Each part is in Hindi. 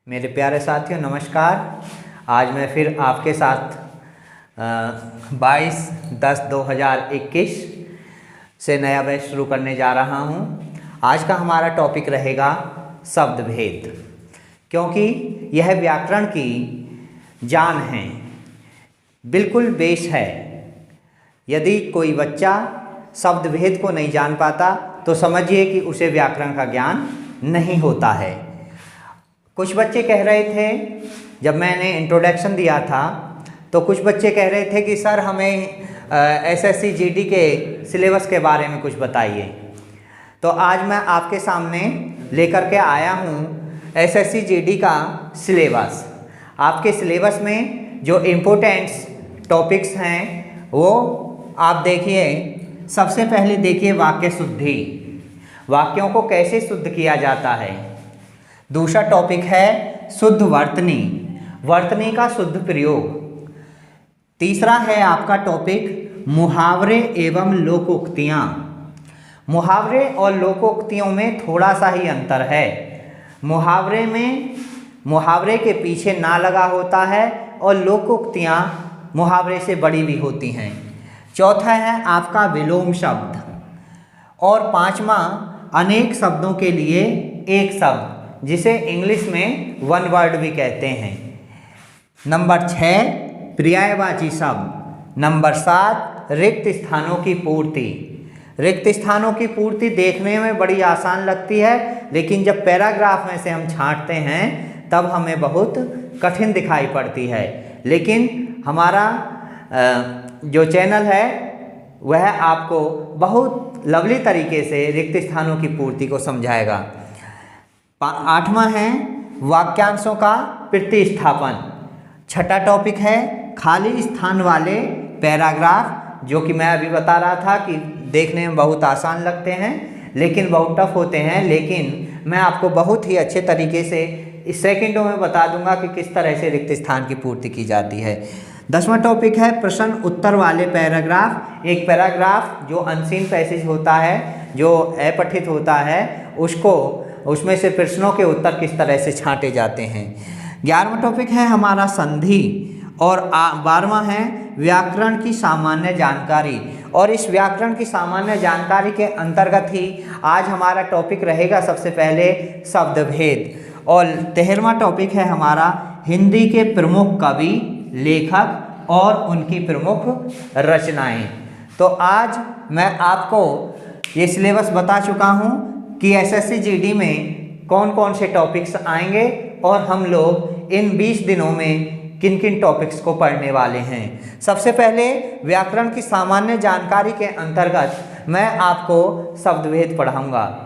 मेरे प्यारे साथियों नमस्कार। आज मैं फिर आपके साथ 22/10/2021 से नया बैच शुरू करने जा रहा हूं। आज का हमारा टॉपिक रहेगा शब्द भेद, क्योंकि यह व्याकरण की जान है, बिल्कुल बेस है। यदि कोई बच्चा शब्द भेद को नहीं जान पाता तो समझिए कि उसे व्याकरण का ज्ञान नहीं होता है। कुछ बच्चे कह रहे थे, जब मैंने इंट्रोडक्शन दिया था तो कुछ बच्चे कह रहे थे कि सर हमें एसएससी जीडी के सिलेबस के बारे में कुछ बताइए। तो आज मैं आपके सामने लेकर के आया हूँ एसएससी जीडी का सिलेबस। आपके सिलेबस में जो इम्पोर्टेंट टॉपिक्स हैं वो आप देखिए। सबसे पहले देखिए वाक्य शुद्धि, वाक्यों को कैसे शुद्ध किया जाता है। दूसरा टॉपिक है शुद्ध वर्तनी, वर्तनी का शुद्ध प्रयोग। तीसरा है आपका टॉपिक मुहावरे एवं लोकोक्तियाँ। मुहावरे और लोकोक्तियों में थोड़ा सा ही अंतर है। मुहावरे में मुहावरे के पीछे ना लगा होता है और लोकोक्तियाँ मुहावरे से बड़ी भी होती हैं। चौथा है आपका विलोम शब्द और पांचवा अनेक शब्दों के लिए एक शब्द, जिसे इंग्लिश में वन वर्ड भी कहते हैं। नंबर 6 पर्यायवाची शब्द। नंबर 7 रिक्त स्थानों की पूर्ति। रिक्त स्थानों की पूर्ति देखने में बड़ी आसान लगती है, लेकिन जब पैराग्राफ में से हम छांटते हैं तब हमें बहुत कठिन दिखाई पड़ती है। लेकिन हमारा जो चैनल है वह आपको बहुत लवली तरीके से रिक्त स्थानों की पूर्ति को समझाएगा। 8वां है वाक्यांशों का प्रतिस्थापन। छठा टॉपिक है खाली स्थान वाले पैराग्राफ, जो कि मैं अभी बता रहा था कि देखने में बहुत आसान लगते हैं लेकिन बहुत टफ होते हैं। लेकिन मैं आपको बहुत ही अच्छे तरीके से इस सेकंडों में बता दूंगा कि किस तरह से रिक्त स्थान की पूर्ति की जाती है। 10वां टॉपिक है प्रश्न उत्तर वाले पैराग्राफ। एक पैराग्राफ जो अनसीन पैसेज होता है, जो अपठित होता है, उसमें से प्रश्नों के उत्तर किस तरह से छांटे जाते हैं। 11वां टॉपिक है हमारा संधि और 12वां है व्याकरण की सामान्य जानकारी। और इस व्याकरण की सामान्य जानकारी के अंतर्गत ही आज हमारा टॉपिक रहेगा सबसे पहले शब्द भेद। और 13वां टॉपिक है हमारा हिंदी के प्रमुख कवि, लेखक और उनकी प्रमुख रचनाएं। तो आज मैं आपको ये सिलेबस बता चुका हूँ कि एसएससी जीडी में कौन कौन से टॉपिक्स आएंगे और हम लोग इन 20 दिनों में किन किन टॉपिक्स को पढ़ने वाले हैं। सबसे पहले व्याकरण की सामान्य जानकारी के अंतर्गत मैं आपको शब्दभेद पढ़ाऊंगा।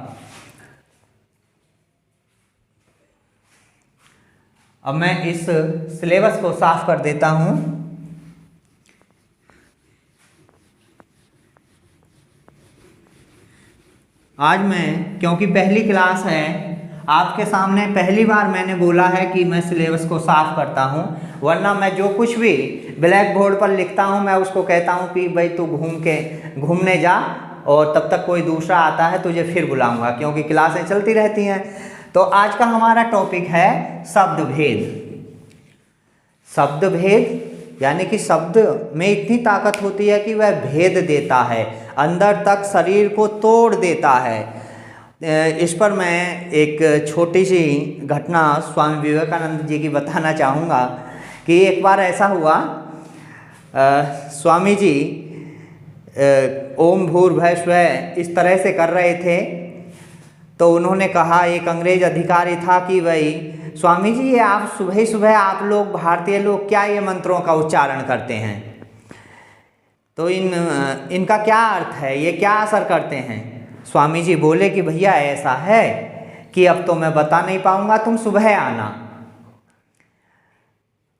अब मैं इस सिलेबस को साफ कर देता हूं। आज मैं, क्योंकि पहली क्लास है, आपके सामने पहली बार मैंने बोला है कि मैं सिलेबस को साफ करता हूं, वरना मैं जो कुछ भी ब्लैक बोर्ड पर लिखता हूं मैं उसको कहता हूं कि भाई तू घूमने जा और तब तक कोई दूसरा आता है तुझे फिर बुलाऊंगा, क्योंकि क्लासें चलती रहती हैं। तो आज का हमारा टॉपिक है शब्द भेद। शब्द भेद यानी कि शब्द में इतनी ताकत होती है कि वह भेद देता है, अंदर तक शरीर को तोड़ देता है। इस पर मैं एक छोटी सी घटना स्वामी विवेकानंद जी की बताना चाहूँगा कि एक बार ऐसा हुआ, स्वामी जी ओम भूर्भुवः स्वः इस तरह से कर रहे थे तो उन्होंने कहा, एक अंग्रेज अधिकारी था कि भाई स्वामी जी, ये आप सुबह सुबह आप लोग भारतीय लोग क्या ये मंत्रों का उच्चारण करते हैं, तो इनका क्या अर्थ है, ये क्या असर करते हैं। स्वामी जी बोले कि भैया ऐसा है कि अब तो मैं बता नहीं पाऊंगा, तुम सुबह आना।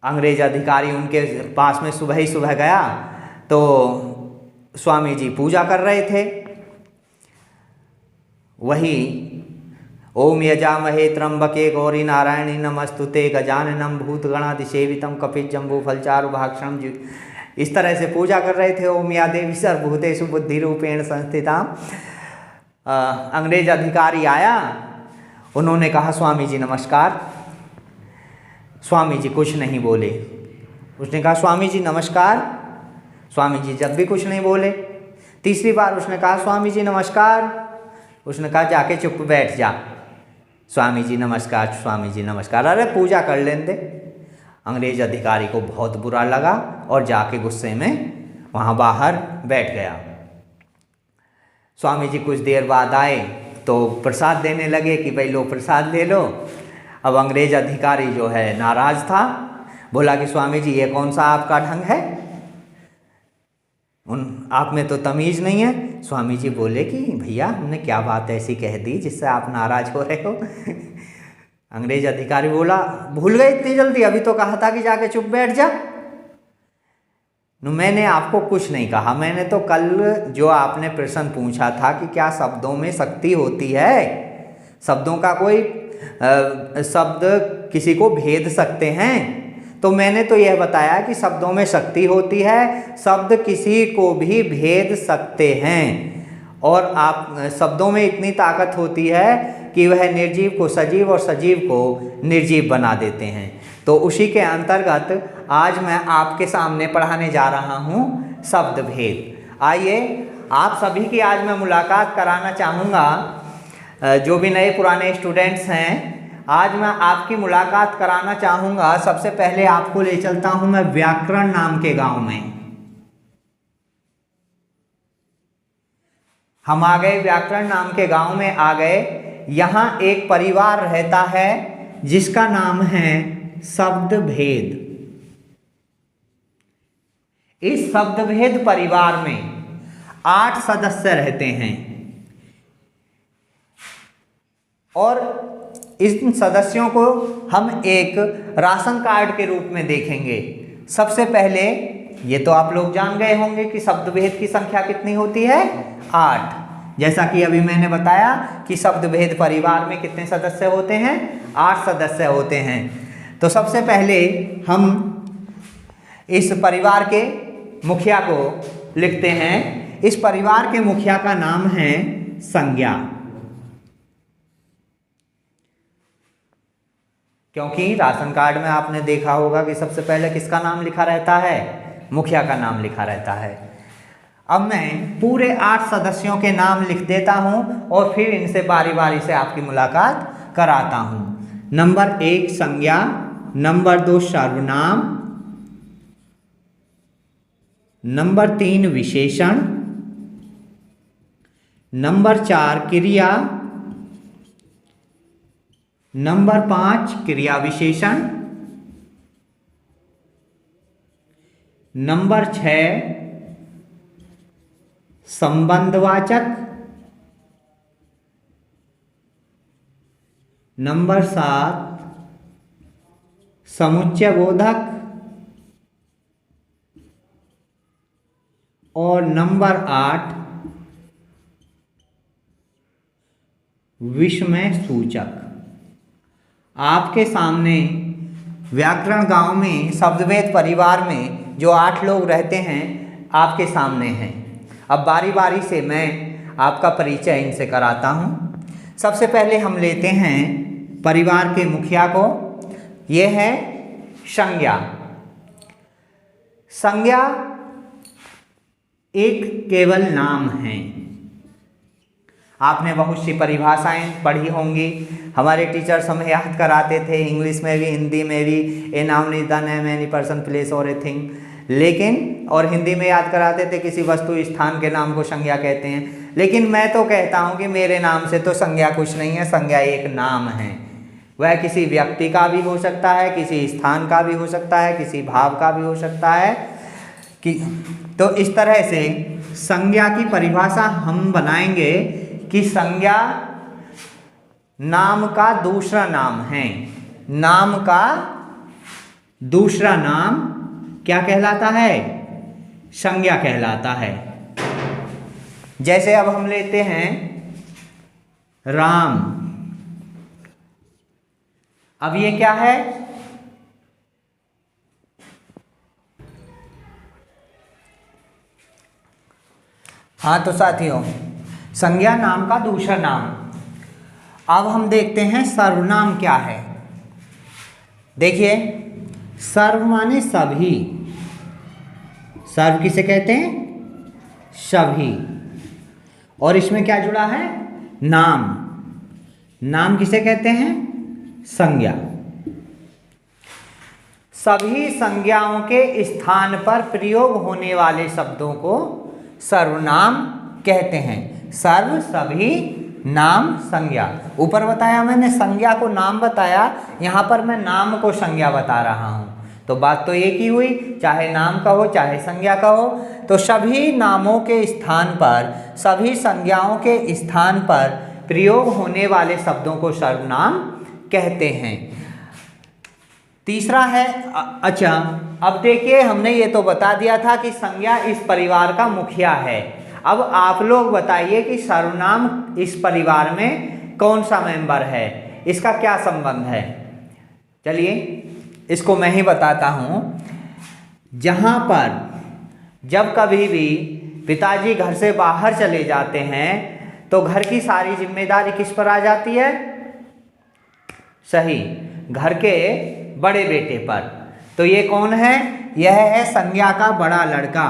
अंग्रेज अधिकारी उनके पास में सुबह ही सुबह गया तो स्वामी जी पूजा कर रहे थे। वही ओम यजामहे त्र्यंबके गौरी नारायणी नमस्तुते गजाननम भूतगणाधिसेवितम कपिजम्बूफलचारुभक्षणम, इस तरह से पूजा कर रहे थे। ओम या देवी सर्वभूतेषु बुद्धि रूपेण संस्थिता। अंग्रेज अधिकारी आया, उन्होंने कहा स्वामी जी नमस्कार। स्वामी जी कुछ नहीं बोले। उसने कहा स्वामी जी नमस्कार। स्वामी जी जब भी कुछ नहीं बोले। तीसरी बार उसने कहा स्वामी जी नमस्कार। उसने कहा जाके चुप बैठ जा। स्वामी जी नमस्कार, स्वामी जी नमस्कार, अरे पूजा कर लेने दे। अंग्रेज अधिकारी को बहुत बुरा लगा और जाके गुस्से में वहाँ बाहर बैठ गया। स्वामी जी कुछ देर बाद आए तो प्रसाद देने लगे कि भाई लो प्रसाद ले लो। अब अंग्रेज अधिकारी जो है नाराज़ था, बोला कि स्वामी जी ये कौन सा आपका ढंग है, आप में तो तमीज़ नहीं है। स्वामी जी बोले कि भैया हमने क्या बात ऐसी कह दी जिससे आप नाराज़ हो रहे हो। अंग्रेज अधिकारी बोला भूल गए इतनी जल्दी, अभी तो कहा था कि जाके चुप बैठ जा। मैंने आपको कुछ नहीं कहा, मैंने तो कल जो आपने प्रश्न पूछा था कि क्या शब्दों में शक्ति होती है, शब्दों का कोई शब्द किसी को भेद सकते हैं, तो मैंने तो यह बताया कि शब्दों में शक्ति होती है, शब्द किसी को भी भेद सकते हैं और आप शब्दों में इतनी ताकत होती है कि वह निर्जीव को सजीव और सजीव को निर्जीव बना देते हैं। तो उसी के अंतर्गत आज मैं आपके सामने पढ़ाने जा रहा हूँ शब्द भेद। आइए आप सभी की आज मैं मुलाकात कराना चाहूँगा, जो भी नए पुराने स्टूडेंट्स हैं, आज मैं आपकी मुलाकात कराना चाहूँगा। सबसे पहले आपको ले चलता हूँ मैं व्याकरण नाम के गांव में। हम आ गए व्याकरण नाम के गांव में आ गए। यहाँ एक परिवार रहता है जिसका नाम है शब्द भेद। इस शब्द भेद परिवार में 8 सदस्य रहते हैं और इन सदस्यों को हम एक राशन कार्ड के रूप में देखेंगे। सबसे पहले ये तो आप लोग जान गए होंगे कि शब्द भेद की संख्या कितनी होती है, 8। जैसा कि अभी मैंने बताया कि शब्द भेद परिवार में कितने सदस्य होते हैं, 8 सदस्य होते हैं। तो सबसे पहले हम इस परिवार के मुखिया को लिखते हैं। इस परिवार के मुखिया का नाम है संज्ञा, क्योंकि राशन कार्ड में आपने देखा होगा कि सबसे पहले किसका नाम लिखा रहता है, मुखिया का नाम लिखा रहता है। अब मैं पूरे 8 सदस्यों के नाम लिख देता हूं और फिर इनसे बारी बारी से आपकी मुलाकात कराता हूं। नंबर 1 संज्ञा, नंबर 2 सर्वनाम, नंबर 3 विशेषण, नंबर 4 क्रिया, नंबर 5 क्रिया विशेषण, नंबर 6 संबंधवाचक, नंबर 7 समुच्चय बोधक और नंबर 8 विस्मय सूचक। आपके सामने व्याकरण गांव में शब्दभेद परिवार में जो 8 लोग रहते हैं आपके सामने हैं। अब बारी बारी से मैं आपका परिचय इनसे कराता हूँ। सबसे पहले हम लेते हैं परिवार के मुखिया को। ये है संज्ञा। संज्ञा एक केवल नाम है। आपने बहुत सी परिभाषाएं पढ़ी होंगी, हमारे टीचर्स हमें याद कराते थे, इंग्लिश में भी हिंदी में भी, a noun is the name any person place और ए थिंग। लेकिन और हिंदी में याद कराते थे किसी वस्तु स्थान के नाम को संज्ञा कहते हैं। लेकिन मैं तो कहता हूँ कि मेरे नाम से तो संज्ञा कुछ नहीं है, संज्ञा एक नाम है। वह किसी व्यक्ति का भी हो सकता है, किसी स्थान का भी हो सकता है, किसी भाव का भी हो सकता है कि तो इस तरह से संज्ञा की परिभाषा हम बनाएंगे कि संज्ञा नाम का दूसरा नाम है। नाम का दूसरा नाम क्या कहलाता है, संज्ञा कहलाता है। जैसे अब हम लेते हैं राम। अब ये क्या है, हाँ तो साथियों संज्ञा नाम का दूसरा नाम। अब हम देखते हैं सर्वनाम क्या है। देखिए, सर्व माने सभी, सर्व किसे कहते हैं? सभी। और इसमें क्या जुड़ा है? नाम। नाम किसे कहते हैं? संज्ञा। सभी संज्ञाओं के स्थान पर प्रयोग होने वाले शब्दों को सर्वनाम कहते हैं। सर्व, सभी, नाम, संज्ञा। ऊपर बताया मैंने संज्ञा को नाम बताया, यहाँ पर मैं नाम को संज्ञा बता रहा हूँ। तो बात तो एक ही हुई, चाहे नाम कहो चाहे संज्ञा कहो। तो सभी नामों के स्थान पर, सभी संज्ञाओं के स्थान पर प्रयोग होने वाले शब्दों को सर्वनाम कहते हैं। तीसरा है, अच्छा अब देखिए, हमने ये तो बता दिया था कि संज्ञा इस परिवार का मुखिया है। अब आप लोग बताइए कि सर्वनाम इस परिवार में कौन सा मेंबर है, इसका क्या संबंध है? चलिए इसको मैं ही बताता हूँ। जहाँ पर जब कभी भी पिताजी घर से बाहर चले जाते हैं तो घर की सारी जिम्मेदारी किस पर आ जाती है? सही, घर के बड़े बेटे पर। तो ये कौन है? यह है संज्ञा का बड़ा लड़का,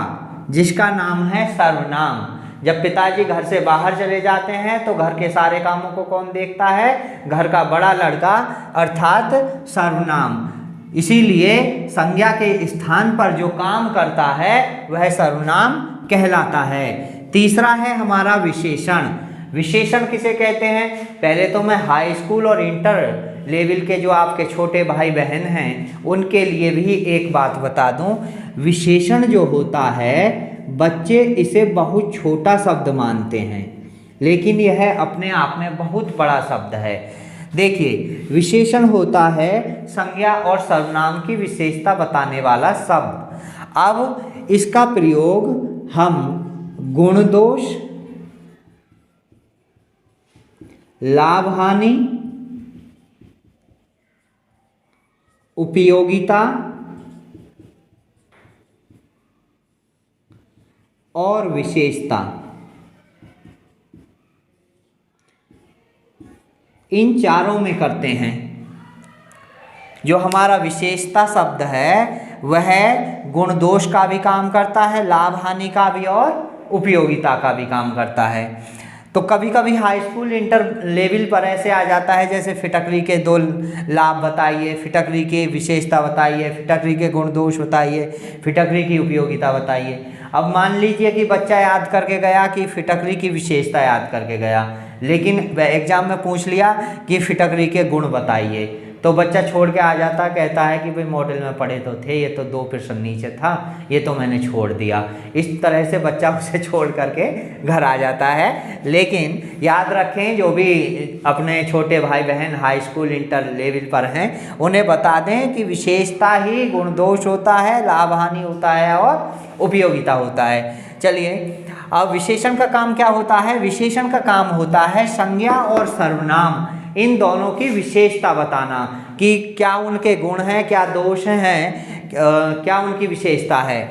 जिसका नाम है सर्वनाम। जब पिताजी घर से बाहर चले जाते हैं तो घर के सारे कामों को कौन देखता है? घर का बड़ा लड़का अर्थात सर्वनाम। इसीलिए संज्ञा के स्थान पर जो काम करता है वह सर्वनाम कहलाता है। तीसरा है हमारा विशेषण। विशेषण किसे कहते हैं? पहले तो मैं हाई स्कूल और इंटर लेवल के जो आपके छोटे भाई बहन हैं उनके लिए भी एक बात बता दूं। विशेषण जो होता है, बच्चे इसे बहुत छोटा शब्द मानते हैं, लेकिन यह अपने आप में बहुत बड़ा शब्द है। देखिए, विशेषण होता है संज्ञा और सर्वनाम की विशेषता बताने वाला शब्द। अब इसका प्रयोग हम गुण दोष, लाभ हानि, उपयोगिता और विशेषता, इन चारों में करते हैं। जो हमारा विशेषता शब्द है वह गुण दोष का भी काम करता है, लाभ हानि का भी और उपयोगिता का भी काम करता है। तो कभी कभी हाई स्कूल इंटर लेवल पर ऐसे आ जाता है, जैसे फिटकरी के 2 लाभ बताइए, फिटकरी की विशेषता बताइए, फिटकरी के गुण दोष बताइए, फिटकरी की उपयोगिता बताइए। अब मान लीजिए कि बच्चा याद करके गया कि फिटकरी की विशेषता याद करके गया, लेकिन एग्जाम में पूछ लिया कि फिटकरी के गुण बताइए, तो बच्चा छोड़ के आ जाता, कहता है कि भाई मॉडल में पढ़े तो थे, ये तो 2 प्रश्न नीचे था, ये तो मैंने छोड़ दिया। इस तरह से बच्चा उसे छोड़ करके घर आ जाता है। लेकिन याद रखें, जो भी अपने छोटे भाई बहन हाई स्कूल इंटर लेवल पर हैं उन्हें बता दें कि विशेषता ही गुण दोष होता है, लाभ हानि होता है और उपयोगिता होता है। चलिए, अब विशेषण का काम क्या होता है? विशेषण का काम होता है संज्ञा और सर्वनाम इन दोनों की विशेषता बताना कि क्या उनके गुण हैं, क्या दोष हैं, क्या उनकी विशेषता है।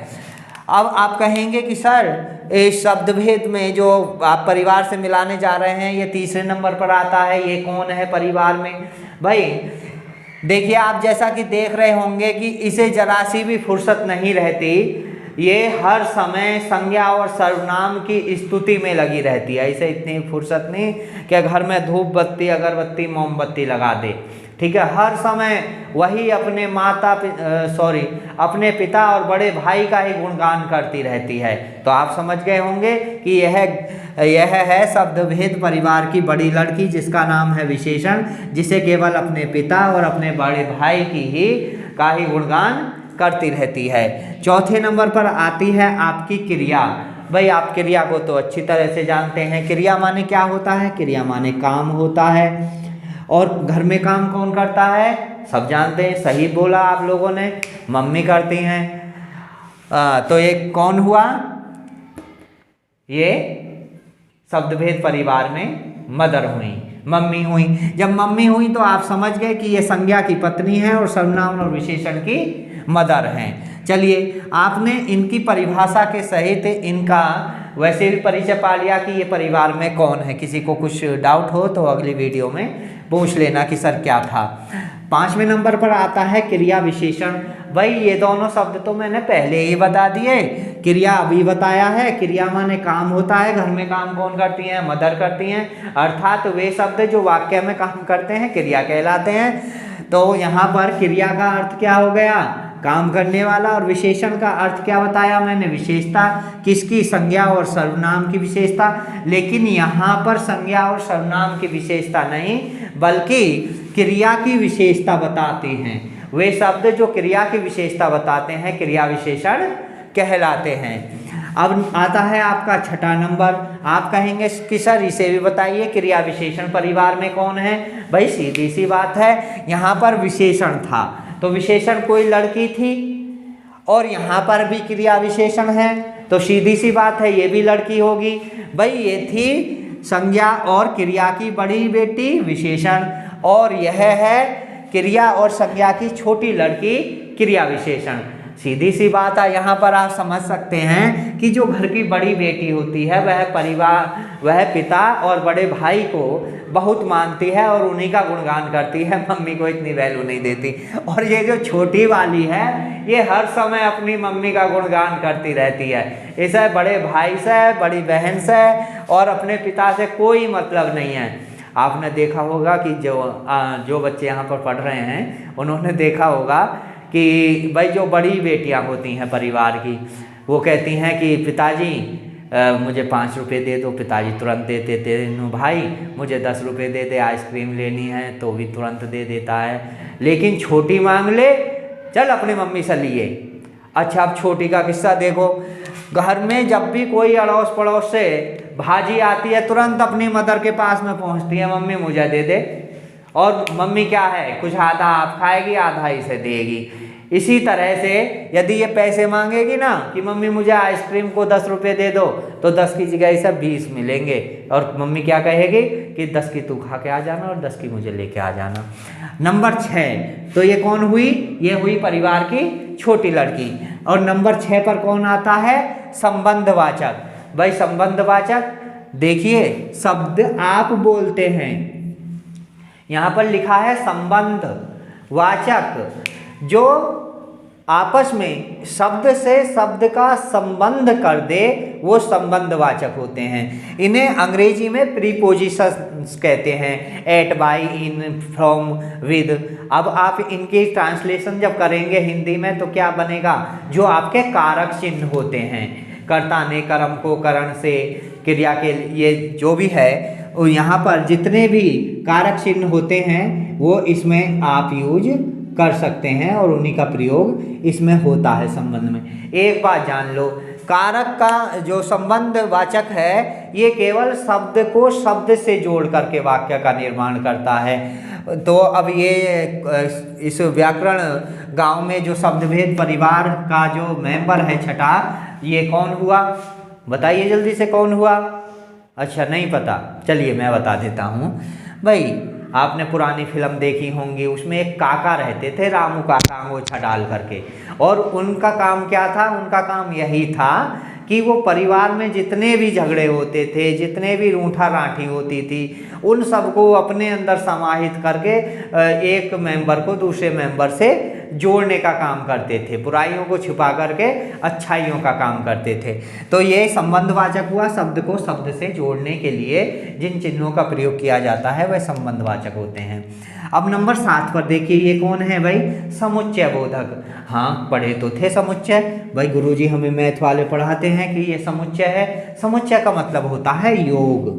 अब आप कहेंगे कि सर इस शब्द भेद में जो आप परिवार से मिलाने जा रहे हैं ये तीसरे नंबर पर आता है, ये कौन है परिवार में? भाई देखिए, आप जैसा कि देख रहे होंगे कि इसे जरा सी भी फुर्सत नहीं रहती, ये हर समय संज्ञा और सर्वनाम की स्तुति में लगी रहती है। इसे इतनी फुर्सत नहीं कि घर में धूप बत्ती अगरबत्ती मोमबत्ती लगा दे, ठीक है। हर समय वही अपने अपने पिता और बड़े भाई का ही गुणगान करती रहती है। तो आप समझ गए होंगे कि यह है शब्द भेद परिवार की बड़ी लड़की, जिसका नाम है विशेषण, जिसे केवल अपने पिता और अपने बड़े भाई का ही गुणगान करती रहती है। चौथे नंबर पर आती है आपकी क्रिया। भाई आप क्रिया को तो अच्छी तरह से जानते हैं। क्रिया माने क्या होता है? क्रिया माने काम होता है। और घर में काम कौन करता है? सब जानते हैं, सही बोला आप लोगों ने, मम्मी करती हैं। तो ये कौन हुआ? ये शब्दभेद परिवार में मदर हुई, मम्मी हुई। जब मम्मी हुई तो आप समझ गए कि ये संज्ञा की पत्नी है और सर्वनाम और विशेषण की मदर हैं। चलिए, आपने इनकी परिभाषा के सहित इनका वैसे भी परिचय पा लिया कि ये परिवार में कौन है। किसी को कुछ डाउट हो तो अगली वीडियो में पूछ लेना कि सर क्या था। 5वें नंबर पर आता है क्रिया विशेषण। भाई ये दोनों शब्द तो मैंने पहले ही बता दिए, क्रिया अभी बताया है। क्रिया माने काम होता है, घर में काम कौन करती हैं? मदर करती हैं, अर्थात वे शब्द जो वाक्य में काम करते हैं क्रिया कहलाते हैं। तो यहाँ पर क्रिया का अर्थ क्या हो गया? काम करने वाला। और विशेषण का अर्थ क्या बताया मैंने? विशेषता। किसकी? संज्ञा और सर्वनाम की विशेषता। लेकिन यहाँ पर संज्ञा और सर्वनाम की विशेषता नहीं, बल्कि क्रिया की विशेषता बताते हैं। वे शब्द जो क्रिया की विशेषता बताते हैं क्रिया विशेषण कहलाते हैं। अब आता है आपका 6ठा नंबर। आप कहेंगे कि सर इसे भी बताइए, क्रिया विशेषण परिवार में कौन है? भाई सीधी सी बात है, यहाँ पर विशेषण था तो विशेषण कोई लड़की थी, और यहाँ पर भी क्रिया विशेषण है तो सीधी सी बात है ये भी लड़की होगी। भाई ये थी संज्ञा और क्रिया की बड़ी बेटी विशेषण, और यह है क्रिया और संज्ञा की छोटी लड़की क्रिया विशेषण। सीधी सी बात है, यहाँ पर आप समझ सकते हैं कि जो घर की बड़ी बेटी होती है वह पिता और बड़े भाई को बहुत मानती है और उन्हीं का गुणगान करती है, मम्मी को इतनी वैल्यू नहीं देती। और ये जो छोटी वाली है ये हर समय अपनी मम्मी का गुणगान करती रहती है। इसे बड़े भाई से, बड़ी बहन से और अपने पिता से कोई मतलब नहीं है। आपने देखा होगा कि जो बच्चे यहाँ पर पढ़ रहे हैं उन्होंने देखा होगा कि भाई जो बड़ी बेटियां होती हैं परिवार की, वो कहती हैं कि पिताजी मुझे 5 रुपये दे दो, पिताजी तुरंत दे देते हैं। भाई मुझे 10 रुपये दे दे, आइसक्रीम लेनी है तो भी तुरंत दे देता है। लेकिन छोटी मांग ले, चल अपनी मम्मी से लिए। अच्छा अब छोटी का किस्सा देखो, घर में जब भी कोई अड़ोस पड़ोस से भाजी आती है तुरंत अपनी मदर के पास में पहुंचती है, मम्मी मुझे दे दे। और मम्मी क्या है, कुछ आधा आप खाएगी आधा इसे देगी। इसी तरह से यदि ये पैसे मांगेगी ना कि मम्मी मुझे आइसक्रीम को 10 रुपये दे दो, तो 10 की जगह इसे 20 मिलेंगे, और मम्मी क्या कहेगी कि 10 की तू खा के आ जाना और 10 की मुझे लेके आ जाना। नंबर 6, तो ये कौन हुई? ये हुई परिवार की छोटी लड़की। और नंबर 6 पर कौन आता है? संबंधवाचक। भाई संबंधवाचक देखिए, शब्द आप बोलते हैं, यहाँ पर लिखा है संबंध वाचक, जो आपस में शब्द से शब्द का संबंध कर दे वो संबंधवाचक होते हैं। इन्हें अंग्रेजी में प्रीपोजिशंस कहते हैं, at, by, in, from, with. अब आप इनकी ट्रांसलेशन जब करेंगे हिंदी में तो क्या बनेगा? जो आपके कारक चिन्ह होते हैं, कर्ता ने कर्म को करण से, क्रिया के ये जो भी है, और यहाँ पर जितने भी कारक चिन्ह होते हैं वो इसमें आप यूज कर सकते हैं और उन्हीं का प्रयोग इसमें होता है संबंध में। एक बात जान लो, कारक का जो संबंध वाचक है ये केवल शब्द को शब्द से जोड़ करके वाक्य का निर्माण करता है। तो अब ये इस व्याकरण गांव में जो शब्दभेद परिवार का जो मेंबर है 6ठा, ये कौन हुआ? बताइए जल्दी से, कौन हुआ? अच्छा नहीं पता, चलिए मैं बता देता हूँ। भाई आपने पुरानी फिल्म देखी होंगी, उसमें एक काका रहते थे, रामू काका, अंगोछा डाल करके। और उनका काम क्या था? उनका काम यही था कि वो परिवार में जितने भी झगड़े होते थे, जितने भी रूठा राठी होती थी, उन सबको अपने अंदर समाहित करके एक मेंबर को दूसरे मेंबर से जोड़ने का काम करते थे, बुराइयों को छिपा करके अच्छाइयों का काम करते थे। तो ये संबंधवाचक हुआ, शब्द को शब्द से जोड़ने के लिए जिन चिन्हों का प्रयोग किया जाता है वह संबंधवाचक होते हैं। अब नंबर 7 पर देखिए, ये कौन है भाई? समुच्चय बोधक। हाँ पढ़े तो थे समुच्चय, भाई गुरुजी हमें मैथ वाले पढ़ाते हैं कि ये समुच्चय है। समुच्चय का मतलब होता है योग।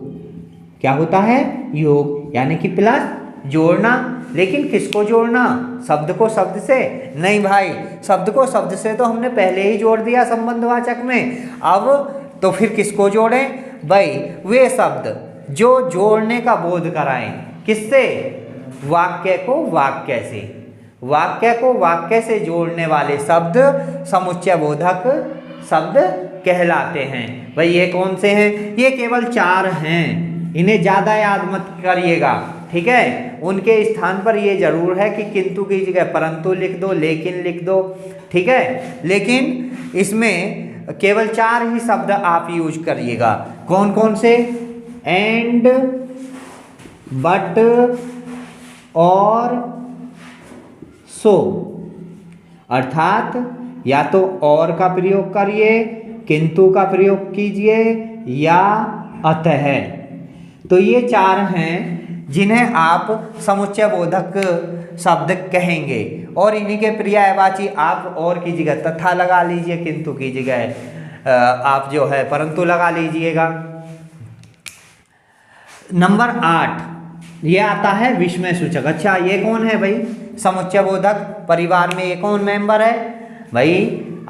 क्या होता है? योग, यानी कि प्लस, जोड़ना। लेकिन किसको जोड़ना? शब्द को शब्द से नहीं भाई, शब्द को शब्द से तो हमने पहले ही जोड़ दिया संबंधवाचक में। अब तो फिर किसको जोड़ें? भाई वे शब्द जो जोड़ने का बोध कराएं। किससे? वाक्य को वाक्य से। वाक्य को वाक्य से जोड़ने वाले शब्द समुच्चय बोधक शब्द कहलाते हैं। भाई ये कौन से हैं? ये केवल 4 हैं, इन्हें ज़्यादा याद मत करिएगा, ठीक है। उनके स्थान पर ये जरूर है कि किंतु की जगह परंतु लिख दो, लेकिन लिख दो, ठीक है। लेकिन इसमें केवल 4 ही शब्द आप यूज करिएगा। कौन कौन से? एंड, बट, और, सो, अर्थात या तो और का प्रयोग करिए, किंतु का प्रयोग कीजिए या अतः। तो ये चार हैं जिन्हें आप समुच्चय बोधक शब्द कहेंगे, और इन्हीं के पर्यायवाची आप और की जगह तथा लगा लीजिए, किंतु की जगह आप जो है परंतु लगा लीजिएगा। नंबर 8 ये आता है विस्मय सूचक। अच्छा, ये कौन है भाई? समुच्चय बोधक परिवार में ये कौन मेंबर है भाई?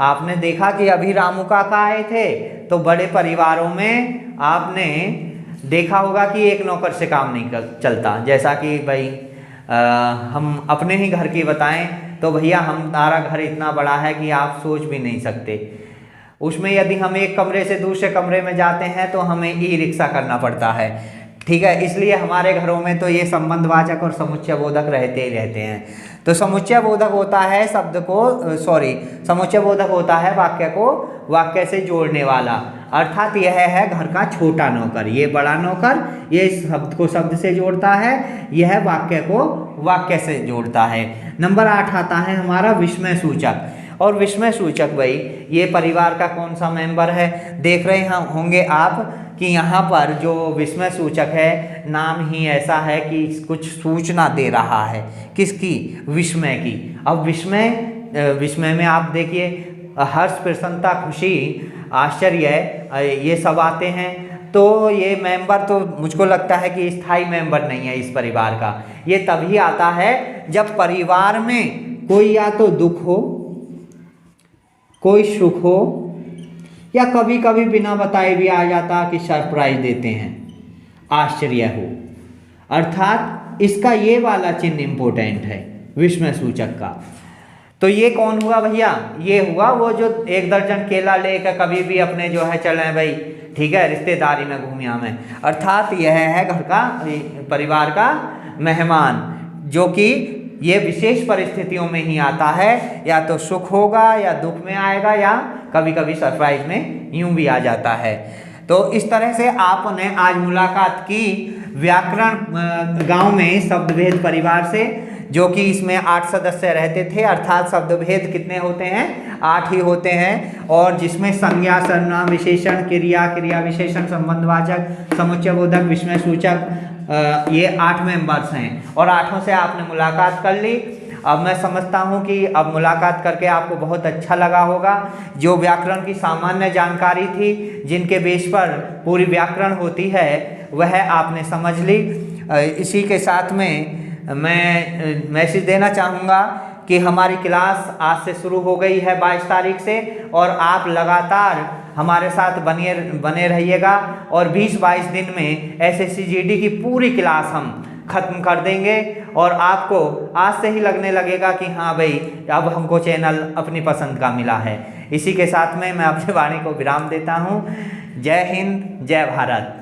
आपने देखा कि अभी रामू काका आए थे, तो बड़े परिवारों में आपने देखा होगा कि एक नौकर से काम नहीं चलता। जैसा कि भाई हम अपने ही घर की बताएं तो भैया हमारा घर इतना बड़ा है कि आप सोच भी नहीं सकते। उसमें यदि हम एक कमरे से दूसरे कमरे में जाते हैं तो हमें ई रिक्शा करना पड़ता है, ठीक है। इसलिए हमारे घरों में तो ये संबंधवाचक और समुच्चय बोधक रहते ही रहते हैं। तो समुच्चय बोधक होता है समुच्चय बोधक होता है वाक्य को वाक्य से जोड़ने वाला, अर्थात यह है घर का छोटा नौकर, ये बड़ा नौकर ये शब्द को शब्द से जोड़ता है, यह वाक्य को वाक्य से जोड़ता है। नंबर 8 आता है हमारा विस्मय सूचक। और विस्मय सूचक भाई ये परिवार का कौन सा मेंबर है? देख रहे होंगे आप कि यहाँ पर जो विस्मय सूचक है, नाम ही ऐसा है कि कुछ सूचना दे रहा है। किसकी? विस्मय की। अब विस्मय में आप देखिए हर्ष, प्रसन्नता, खुशी, आश्चर्य ये सब आते हैं। तो ये मेंबर तो मुझको लगता है कि स्थायी मेंबर नहीं है इस परिवार का। ये तभी आता है जब परिवार में कोई या तो दुख हो, कोई सुख हो, या कभी कभी बिना बताए भी आ जाता कि सरप्राइज देते हैं, आश्चर्य हो। अर्थात इसका ये वाला चिन्ह इंपॉर्टेंट है विस्मय सूचक का। तो ये कौन हुआ भैया? ये हुआ वो जो 1 दर्जन केला लेकर कभी भी अपने जो है चले भाई, ठीक है, रिश्तेदारी में घूमिया में। अर्थात यह है घर का परिवार का मेहमान, जो कि ये विशेष परिस्थितियों में ही आता है, या तो सुख होगा या दुख में आएगा, या कभी कभी सरप्राइज में यूं भी आ जाता है। तो इस तरह से आपने आज मुलाकात की व्याकरण गांव में शब्दभेद परिवार से, जो कि इसमें 8 सदस्य रहते थे। अर्थात शब्दभेद कितने होते हैं? 8 ही होते हैं। और जिसमें संज्ञा, सर्वनाम, विशेषण, क्रिया, क्रिया विशेषण, संबंधवाचक, समुच्चय बोधक, विस्मय सूचक, ये 8 मेंबर्स हैं। और 8 से आपने मुलाकात कर ली। अब मैं समझता हूँ कि अब मुलाकात करके आपको बहुत अच्छा लगा होगा। जो व्याकरण की सामान्य जानकारी थी, जिनके बेस पर पूरी व्याकरण होती है, वह आपने समझ ली। इसी के साथ में मैं मैसेज देना चाहूँगा कि हमारी क्लास आज से शुरू हो गई है 22 तारीख से, और आप लगातार हमारे साथ बने रहिएगा। और 20-22 दिन में SSC GD की पूरी क्लास हम ख़त्म कर देंगे, और आपको आज से ही लगने लगेगा कि हाँ भाई अब हमको चैनल अपनी पसंद का मिला है। इसी के साथ में मैं अपनी वाणी को विराम देता हूँ। जय हिंद, जय भारत।